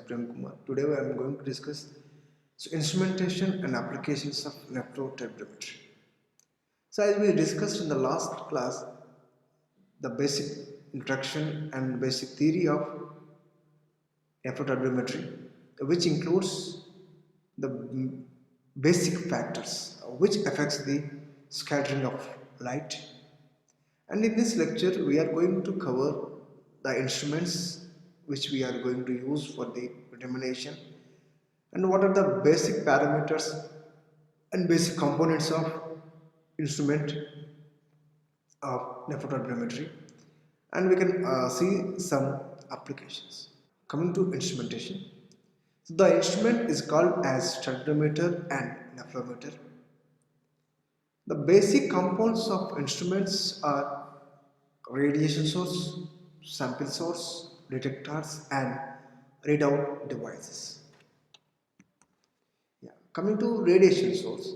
Prem Kumar. Today I am going to discuss instrumentation and applications of Nephelo-Turbidimetry. So as we discussed in the last class, the basic introduction and basic theory of Nephelo-Turbidimetry, which includes the basic factors which affects the scattering of light. And in this lecture we are going to cover the instruments which we are going to use for the determination and what are the basic parameters and basic components of instrument of Nephelo-Turbidimetry, and we can see some applications. Coming to instrumentation, so the instrument is called as turbidimeter and nephelometer. The basic components of instruments are radiation source, sample source, detectors and readout devices. Coming to radiation source,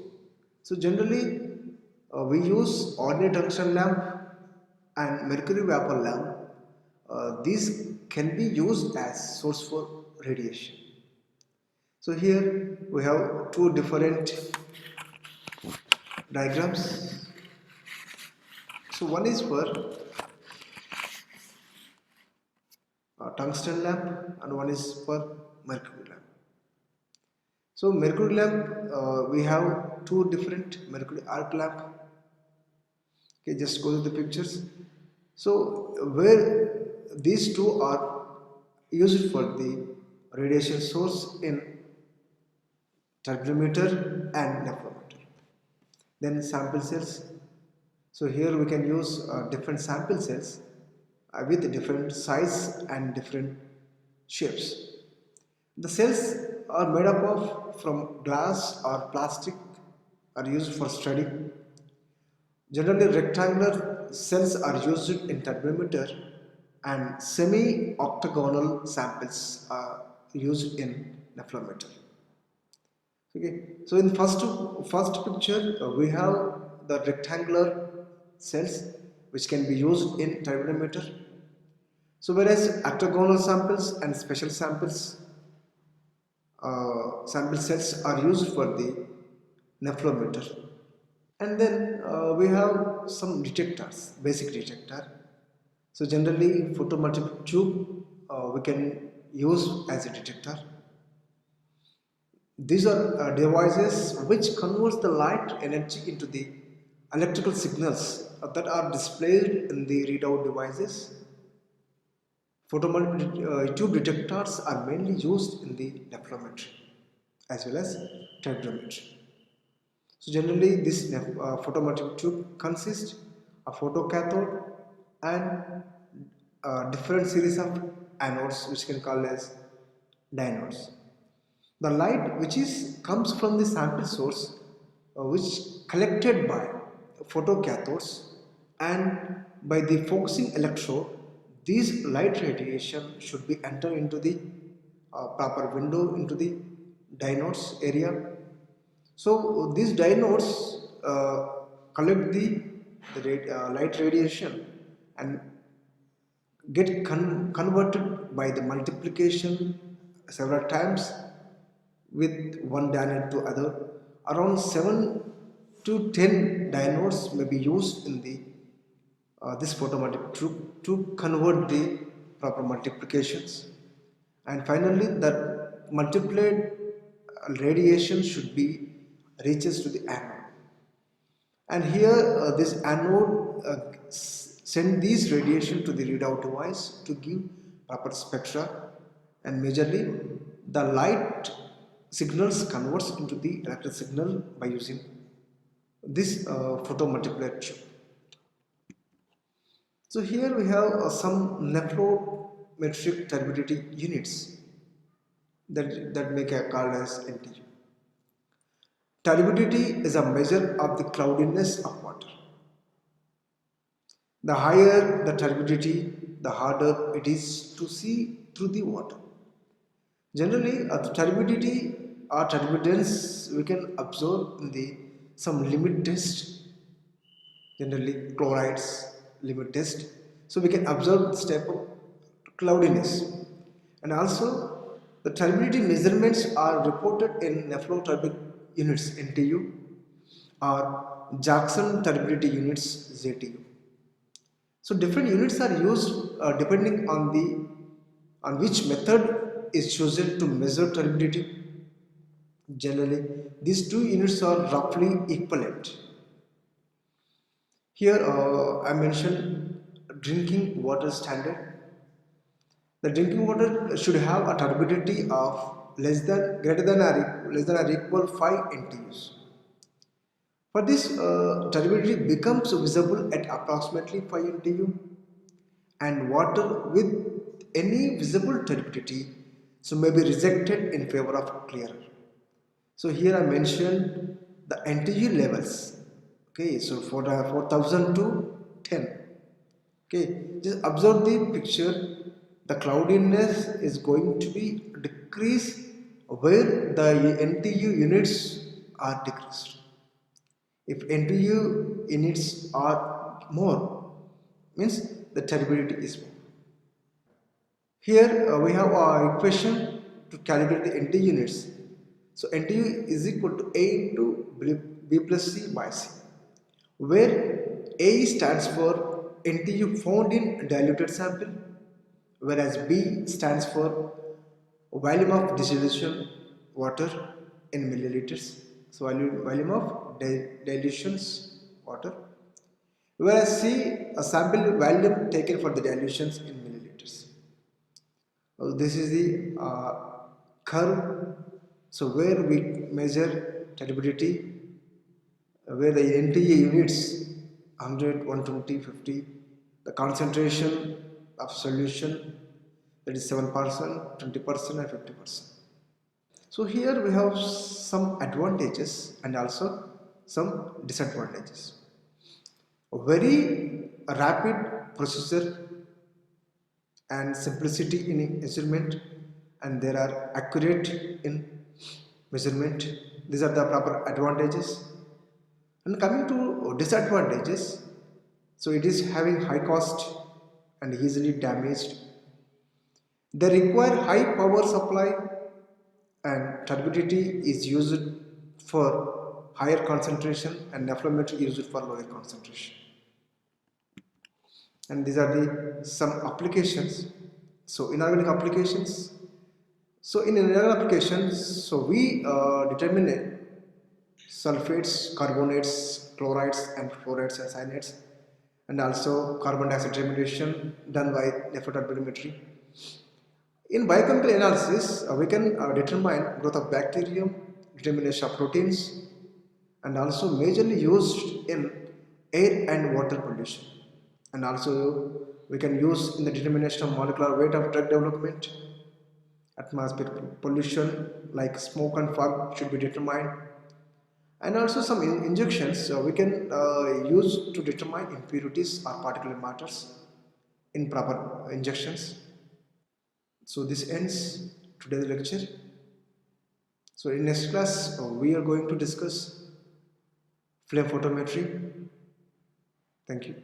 so generally we use ordinary tungsten lamp and mercury vapor lamp. These can be used as source for radiation. So here we have two different diagrams. So one is for tungsten lamp and one is for mercury lamp. So mercury lamp, we have two different mercury arc lamp. Okay, just go to the pictures. So where these two are used for the radiation source in turbidimeter and nephelometer. Then sample cells. So here we can use different sample cells with different size and different shapes. The cells are made up of from glass or plastic, are used for study. Generally rectangular cells are used in turbidimeter and semi-octagonal samples are used in nephelometer. Okay, so in first picture we have the rectangular cells which can be used in turbidimeter. So whereas octagonal samples and special samples sample sets are used for the nephelometer. And then we have some detectors, basic detector. So generally photomultiple tube we can use as a detector. These are devices which converts the light energy into the electrical signals that are displayed in the readout devices. Photomultiple tube detectors are mainly used in the nephelometry as well as turbidimetry. So generally this photometric tube consists of photocathode and different series of anodes which can call as diodes. The light which comes from the sample source which collected by photocathodes and by the focusing electrode, these light radiation should be enter into the proper window into the diodes area. So these diodes collect the light radiation and get converted by the multiplication several times with one diode to other. Around 7 to 10 diodes may be used in the this photometric tube to convert the proper multiplications, and finally that multiplied radiation should be reaches to the anode, and here this anode send these radiation to the readout device to give proper spectra, and majorly the light signals converts into the electric signal by using this photomultiplier tube. So here we have some nephelometric turbidity units that make a called as NTU. Turbidity is a measure of the cloudiness of water. The higher the turbidity, the harder it is to see through the water. Generally, the turbidity or turbidence we can observe in the some limit test, generally chlorides limit test. So we can observe this type of cloudiness, and also The turbidity measurements are reported in Nephelo-Turbid units NTU or Jackson turbidity units ZTU. So different units are used depending on the on which method is chosen to measure turbidity. Generally, these two units are roughly equivalent. Here I mentioned drinking water standard. The drinking water should have a turbidity of less than or equal 5 NTUs. For this, turbidity becomes visible at approximately 5 NTU, and water with any visible turbidity so may be rejected in favor of clearer. So here I mentioned the NTU levels. Okay, so for 4000 to 10. Okay, just observe the picture. The cloudiness is going to be decreased where the NTU units are decreased. If NTU units are more, means the turbidity is more. Here we have our equation to calculate the NTU units. So NTU is equal to A into B plus C by C, where A stands for NTU found in diluted sample, whereas B stands for volume of dissolution water in milliliters. So volume of dilutions water, whereas C a sample volume taken for the dilutions in milliliters. This is the curve. So where we measure turbidity, where the NTA units 100, 120, 50, the concentration of solution, that is 7%, 20% and 50%. So here we have some advantages and also some disadvantages. A very rapid procedure and simplicity in measurement, and there are accurate in measurement. These are the proper advantages. And coming to disadvantages, so it is having high cost and easily damaged. They require high power supply, and turbidity is used for higher concentration and nephrometry used for lower concentration. And these are the some applications. So inorganic applications. So in inorganic applications, so we determine sulfates, carbonates, chlorides and fluorides and cyanides, and also carbon dioxide determination done by Nephelo-Turbidimetry. In biochemical analysis, we can determine growth of bacterium, determination of proteins, and also majorly used in air and water pollution. And also we can use in the determination of molecular weight of drug development. Atmospheric pollution like smoke and fog should be determined, and also some injections we can use to determine impurities or particulate matters in proper injections. So this ends today's lecture. So in next class we are going to discuss flame photometry. Thank you.